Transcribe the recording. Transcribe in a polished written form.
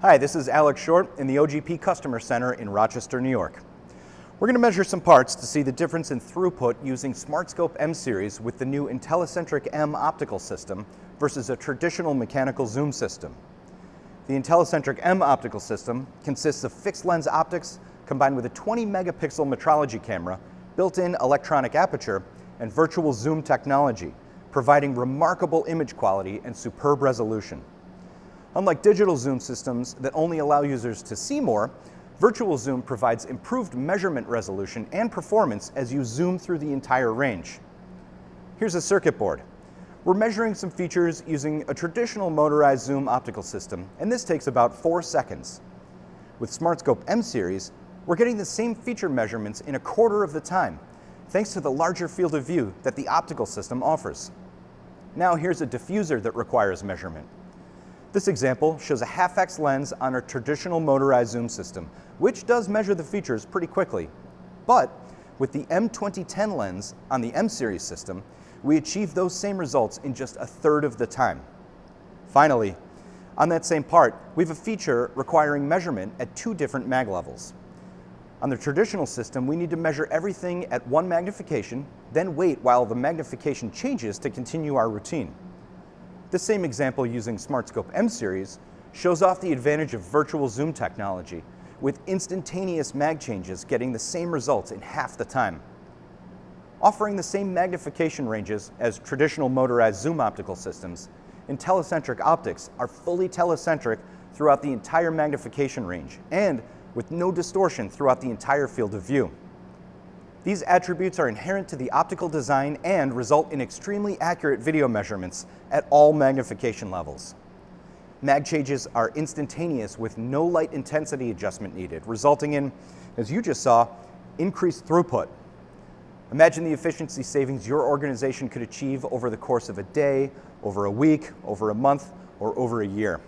Hi, this is Alex Short in the OGP Customer Center in Rochester, New York. We're going to measure some parts to see the difference in throughput using SmartScope M-Series with the new IntelliCentric M optical system versus a traditional mechanical zoom system. The IntelliCentric M optical system consists of fixed lens optics combined with a 20 megapixel metrology camera, built-in electronic aperture, and virtual zoom technology, providing remarkable image quality and superb resolution. Unlike digital zoom systems that only allow users to see more, virtual zoom provides improved measurement resolution and performance as you zoom through the entire range. Here's a circuit board. We're measuring some features using a traditional motorized zoom optical system, and this takes about 4 seconds. With SmartScope M-Series, we're getting the same feature measurements in a quarter of the time, thanks to the larger field of view that the optical system offers. Now here's a diffuser that requires measurement. This example shows a half-X lens on a traditional motorized zoom system, which does measure the features pretty quickly. But with the M2010 lens on the M-Series system, we achieve those same results in just a third of the time. Finally, on that same part, we have a feature requiring measurement at 2 different mag levels. On the traditional system, we need to measure everything at 1 magnification, then wait while the magnification changes to continue our routine. This same example using SmartScope M-Series shows off the advantage of virtual zoom technology, with instantaneous mag changes getting the same results in half the time. Offering the same magnification ranges as traditional motorized zoom optical systems, IntelliCentric optics are fully telecentric throughout the entire magnification range and with no distortion throughout the entire field of view. These attributes are inherent to the optical design and result in extremely accurate video measurements at all magnification levels. Mag changes are instantaneous with no light intensity adjustment needed, resulting in, as you just saw, increased throughput. Imagine the efficiency savings your organization could achieve over the course of a day, over a week, over a month, or over a year.